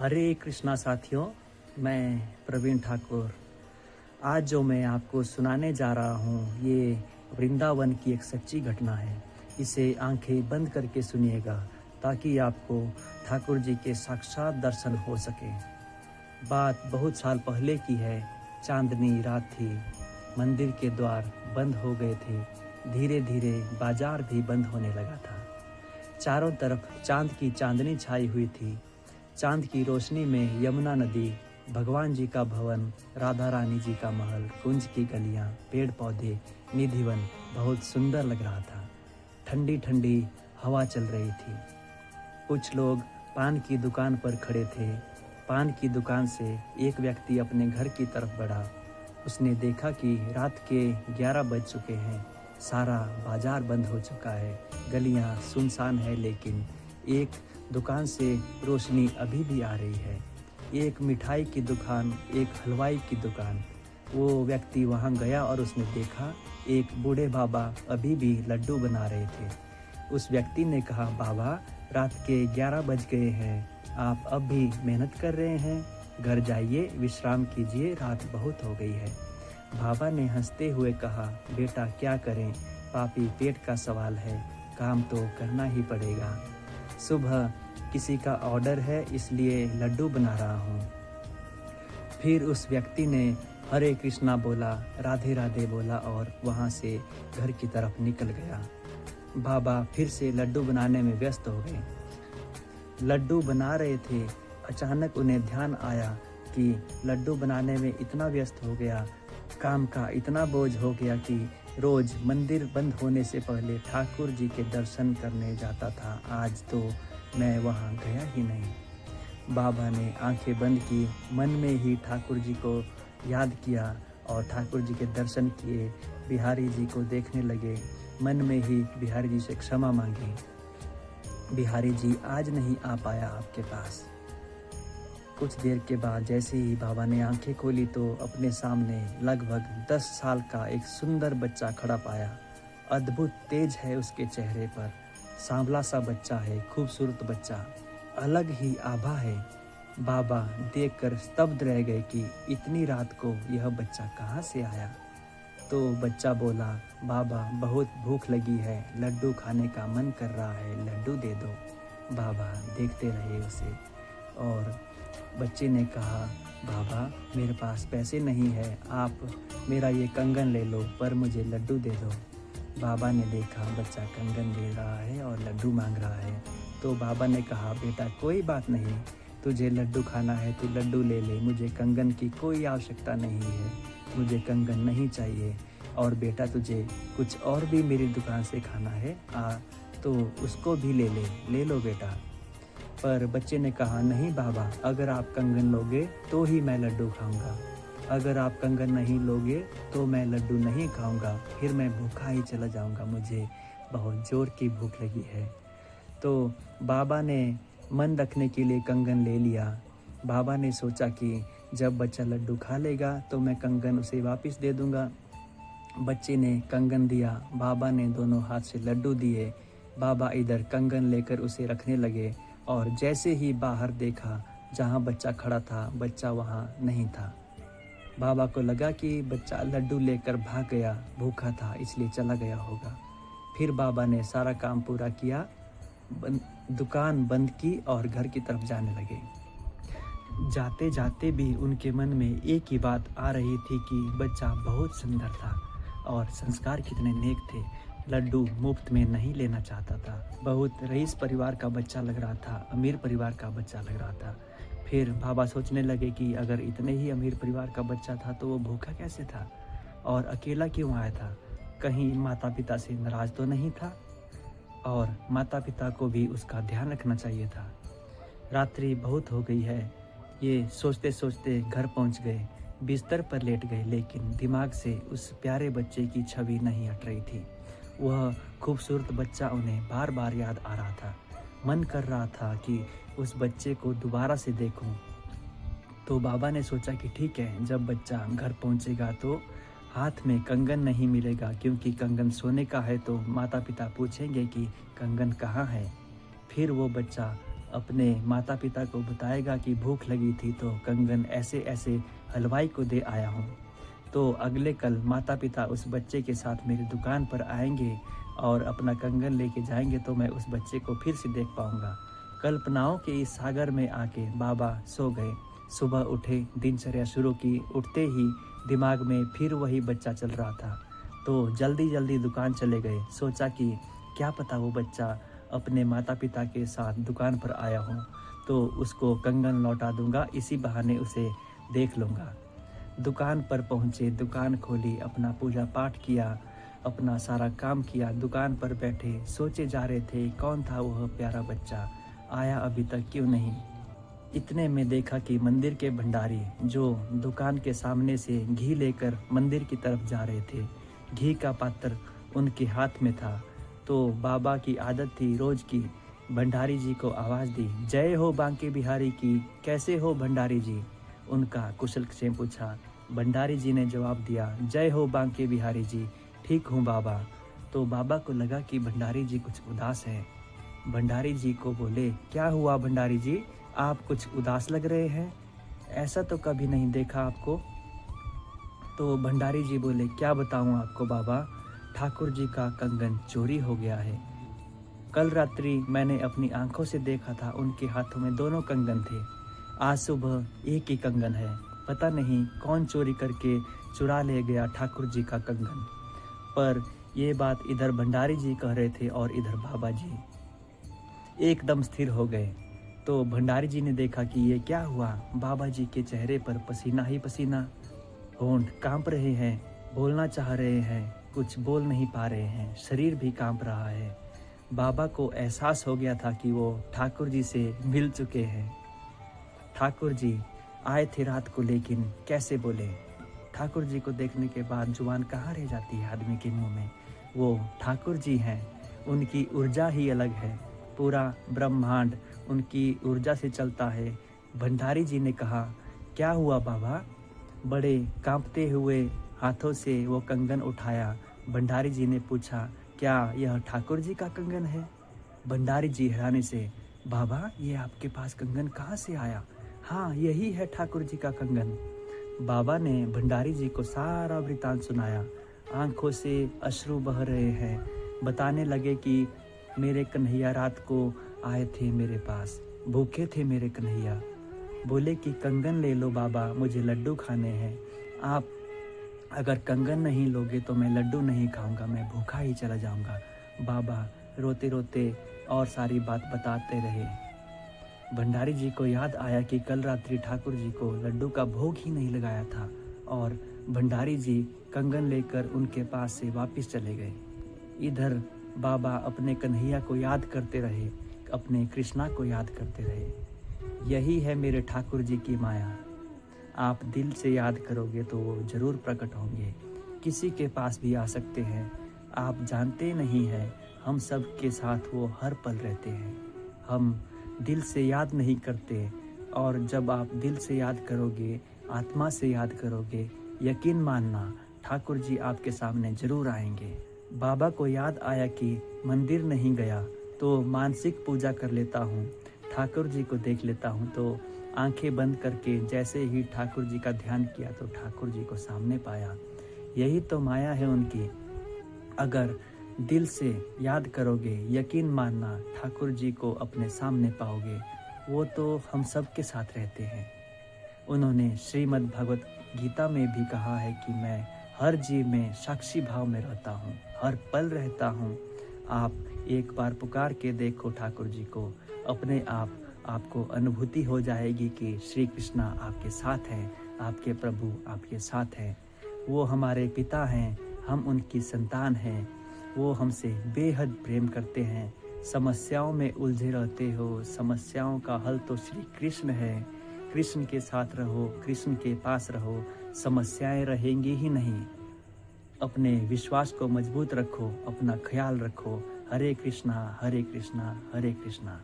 हरे कृष्णा साथियों, मैं प्रवीण ठाकुर। आज जो मैं आपको सुनाने जा रहा हूँ ये वृंदावन की एक सच्ची घटना है। इसे आंखें बंद करके सुनिएगा ताकि आपको ठाकुर जी के साक्षात दर्शन हो सके। बात बहुत साल पहले की है। चांदनी रात थी, मंदिर के द्वार बंद हो गए थे। धीरे धीरे बाजार भी बंद होने लगा था। चारों तरफ चांद की चांदनी छाई हुई थी। चांद की रोशनी में यमुना नदी, भगवान जी का भवन, राधा रानी जी का महल, कुंज की गलियां, पेड़ पौधे, निधिवन बहुत सुंदर लग रहा था। ठंडी ठंडी हवा चल रही थी। कुछ लोग पान की दुकान पर खड़े थे। पान की दुकान से एक व्यक्ति अपने घर की तरफ बढ़ा। उसने देखा कि रात के 11 बज चुके हैं। सारा बाजार बंद हो चुका है। गलियां सुनसान है, लेकिन एक दुकान से रोशनी अभी भी आ रही है। एक मिठाई की दुकान, एक हलवाई की दुकान। वो व्यक्ति वहां गया और उसने देखा एक बूढ़े बाबा अभी भी लड्डू बना रहे थे। उस व्यक्ति ने कहा, बाबा रात के 11 बज गए हैं, आप अब भी मेहनत कर रहे हैं, घर जाइए, विश्राम कीजिए, रात बहुत हो गई है। बाबा ने हंसते हुए कहा, बेटा क्या करें, पापी पेट का सवाल है, काम तो करना ही पड़ेगा। सुबह किसी का ऑर्डर है, इसलिए लड्डू बना रहा हूँ। फिर उस व्यक्ति ने हरे कृष्णा बोला, राधे राधे बोला और वहाँ से घर की तरफ निकल गया। बाबा फिर से लड्डू बनाने में व्यस्त हो गए। लड्डू बना रहे थे, अचानक उन्हें ध्यान आया कि लड्डू बनाने में इतना व्यस्त हो गया, काम का इतना बोझ हो गया कि रोज मंदिर बंद होने से पहले ठाकुर जी के दर्शन करने जाता था, आज तो मैं वहाँ गया ही नहीं। बाबा ने आंखें बंद की, मन में ही ठाकुर जी को याद किया और ठाकुर जी के दर्शन किए। बिहारी जी को देखने लगे, मन में ही बिहारी जी से क्षमा मांगी। बिहारी जी आज नहीं आ पाया आपके पास। कुछ देर के बाद जैसे ही बाबा ने आंखें खोली तो अपने सामने लगभग 10 साल का एक सुंदर बच्चा खड़ा पाया। अद्भुत तेज है उसके चेहरे पर, सांवला सा बच्चा है, खूबसूरत बच्चा, अलग ही आभा है। बाबा देखकर स्तब्ध रह गए कि इतनी रात को यह बच्चा कहाँ से आया। तो बच्चा बोला, बाबा बहुत भूख लगी है, लड्डू खाने का मन कर रहा है, लड्डू दे दो। बाबा देखते रहे उसे और बच्चे ने कहा, बाबा मेरे पास पैसे नहीं है, आप मेरा ये कंगन ले लो, पर मुझे लड्डू दे दो। बाबा ने देखा बच्चा कंगन ले रहा है और लड्डू मांग रहा है, तो बाबा ने कहा, बेटा कोई बात नहीं, तुझे लड्डू खाना है तो लड्डू ले ले, मुझे कंगन की कोई आवश्यकता नहीं है, मुझे कंगन नहीं चाहिए। और बेटा तुझे कुछ और भी मेरी दुकान से खाना है तो उसको भी ले लो बेटा। पर बच्चे ने कहा, नहीं बाबा, अगर आप कंगन लोगे तो ही मैं लड्डू खाऊंगा, अगर आप कंगन नहीं लोगे तो मैं लड्डू नहीं खाऊंगा, फिर मैं भूखा ही चला जाऊंगा, मुझे बहुत जोर की भूख लगी है। तो बाबा ने मन रखने के लिए कंगन ले लिया। बाबा ने सोचा कि जब बच्चा लड्डू खा लेगा तो मैं कंगन उसे वापस दे दूंगा। बच्चे ने कंगन दिया, बाबा ने दोनों हाथ से लड्डू दिए। बाबा इधर कंगन लेकर उसे रखने लगे और जैसे ही बाहर देखा जहाँ बच्चा खड़ा था, बच्चा वहाँ नहीं था। बाबा को लगा कि बच्चा लड्डू लेकर भाग गया, भूखा था इसलिए चला गया होगा। फिर बाबा ने सारा काम पूरा किया, दुकान बंद की और घर की तरफ जाने लगे। जाते जाते भी उनके मन में एक ही बात आ रही थी कि बच्चा बहुत सुंदर था और संस्कार कितने नेक थे, लड्डू मुफ्त में नहीं लेना चाहता था। बहुत रईस परिवार का बच्चा लग रहा था, अमीर परिवार का बच्चा लग रहा था। फिर बाबा सोचने लगे कि अगर इतने ही अमीर परिवार का बच्चा था तो वो भूखा कैसे था और अकेला क्यों आया था, कहीं माता पिता से नाराज तो नहीं था, और माता पिता को भी उसका ध्यान रखना चाहिए था। रात्रि बहुत हो गई है, ये सोचते सोचते घर पहुंच गए, बिस्तर पर लेट गए, लेकिन दिमाग से उस प्यारे बच्चे की छवि नहीं हट रही थी। वह खूबसूरत बच्चा उन्हें बार बार याद आ रहा था। मन कर रहा था कि उस बच्चे को दोबारा से देखूं। तो बाबा ने सोचा कि ठीक है, जब बच्चा घर पहुंचेगा तो हाथ में कंगन नहीं मिलेगा, क्योंकि कंगन सोने का है तो माता पिता पूछेंगे कि कंगन कहाँ है। फिर वो बच्चा अपने माता पिता को बताएगा कि भूख लगी थी तो कंगन ऐसे ऐसे हलवाई को दे आया हूँ। तो अगले कल माता पिता उस बच्चे के साथ मेरी दुकान पर आएंगे और अपना कंगन लेके जाएंगे तो मैं उस बच्चे को फिर से देख पाऊँगा। कल्पनाओं के इस सागर में आके बाबा सो गए। सुबह उठे, दिनचर्या शुरू की। उठते ही दिमाग में फिर वही बच्चा चल रहा था। तो जल्दी जल्दी दुकान चले गए। सोचा कि क्या पता वो बच्चा अपने माता पिता के साथ दुकान पर आया हो तो उसको कंगन लौटा दूंगा, इसी बहाने उसे देख लूँगा। दुकान पर पहुँचे, दुकान खोली, अपना पूजा पाठ किया, अपना सारा काम किया। दुकान पर बैठे सोचे जा रहे थे कौन था वह प्यारा बच्चा, आया अभी तक क्यों नहीं। इतने में देखा कि मंदिर के भंडारी जो दुकान के सामने से घी लेकर मंदिर की तरफ जा रहे थे, घी का पात्र उनके हाथ में था। तो बाबा की आदत थी रोज की, भंडारी जी को आवाज़ दी, जय हो बांके बिहारी की, कैसे हो भंडारी जी। उनका कुशल क्षेम पूछा। भंडारी जी ने जवाब दिया, जय हो बांके बिहारी जी, ठीक हूँ बाबा। तो बाबा को लगा कि भंडारी जी कुछ उदास हैं। भंडारी जी को बोले, क्या हुआ भंडारी जी, आप कुछ उदास लग रहे हैं, ऐसा तो कभी नहीं देखा आपको। तो भंडारी जी बोले, क्या बताऊं आपको बाबा, ठाकुर जी का कंगन चोरी हो गया है। कल रात्रि मैंने अपनी आंखों से देखा था, उनके हाथों में दोनों कंगन थे। आज सुबह एक ही कंगन है। पता नहीं कौन चोरी करके चुरा ले गया ठाकुर जी का कंगन। पर ये बात इधर भंडारी जी कह रहे थे और इधर बाबा जी एकदम स्थिर हो गए। तो भंडारी जी ने देखा कि ये क्या हुआ। बाबा जी के चेहरे पर पसीना ही पसीना, होंठ कांप रहे हैं, बोलना चाह रहे हैं, कुछ बोल नहीं पा रहे हैं, शरीर भी कांप रहा है। बाबा को एहसास हो गया था कि वो ठाकुर जी से मिल चुके हैं। ठाकुर जी आए थे रात को, लेकिन कैसे बोले। ठाकुर जी को देखने के बाद जुबान कहाँ रह जाती है आदमी के मुंह में। वो ठाकुर जी हैं, उनकी ऊर्जा ही अलग है। पूरा ब्रह्मांड उनकी ऊर्जा से चलता है। भंडारी जी ने कहा, क्या हुआ बाबा। बड़े कांपते हुए हाथों से वो कंगन उठाया। भंडारी जी ने पूछा, क्या यह ठाकुर जी का कंगन है। भंडारी जी हैरानी से, बाबा ये आपके पास कंगन कहाँ से आया। हाँ यही है ठाकुर जी का कंगन। बाबा ने भंडारी जी को सारा वृतांत सुनाया। आंखों से अश्रु बह रहे हैं। बताने लगे कि मेरे कन्हैया रात को आए थे मेरे पास, भूखे थे मेरे कन्हैया। बोले कि कंगन ले लो बाबा, मुझे लड्डू खाने हैं। आप अगर कंगन नहीं लोगे तो मैं लड्डू नहीं खाऊंगा, मैं भूखा ही चला जाऊंगा। बाबा रोते रोते और सारी बात बताते रहे। भंडारी जी को याद आया कि कल रात्रि ठाकुर जी को लड्डू का भोग ही नहीं लगाया था और भंडारी जी कंगन लेकर उनके पास से वापस चले गए। इधर बाबा अपने कन्हैया को याद करते रहे, अपने कृष्णा को याद करते रहे। यही है मेरे ठाकुर जी की माया। आप दिल से याद करोगे तो वो जरूर प्रकट होंगे। किसी के पास भी आ सकते हैं। आप जानते नहीं हैं, हम सब के साथ वो हर पल रहते हैं। हम दिल से याद नहीं करते, और जब आप दिल से याद करोगे, आत्मा से याद करोगे, यकीन मानना ठाकुर जी आपके सामने जरूर आएंगे। बाबा को याद आया कि मंदिर नहीं गया तो मानसिक पूजा कर लेता हूँ, ठाकुर जी को देख लेता हूँ। तो आंखें बंद करके जैसे ही ठाकुर जी का ध्यान किया तो ठाकुर जी को सामने पाया। यही तो माया है उनकी। अगर दिल से याद करोगे, यकीन मानना ठाकुर जी को अपने सामने पाओगे। वो तो हम सब के साथ रहते हैं। उन्होंने श्रीमद् भगवत गीता में भी कहा है कि मैं हर जीव में साक्षी भाव में रहता हूँ, हर पल रहता हूँ। आप एक बार पुकार के देखो ठाकुर जी को, अपने आप आपको अनुभूति हो जाएगी कि श्री कृष्णा आपके साथ हैं, आपके प्रभु आपके साथ हैं। वो हमारे पिता हैं, हम उनकी संतान हैं। वो हमसे बेहद प्रेम करते हैं। समस्याओं में उलझे रहते हो, समस्याओं का हल तो श्री कृष्ण है। कृष्ण के साथ रहो, कृष्ण के पास रहो, समस्याएं रहेंगी ही नहीं। अपने विश्वास को मजबूत रखो, अपना ख्याल रखो। हरे कृष्णा हरे कृष्णा हरे कृष्णा।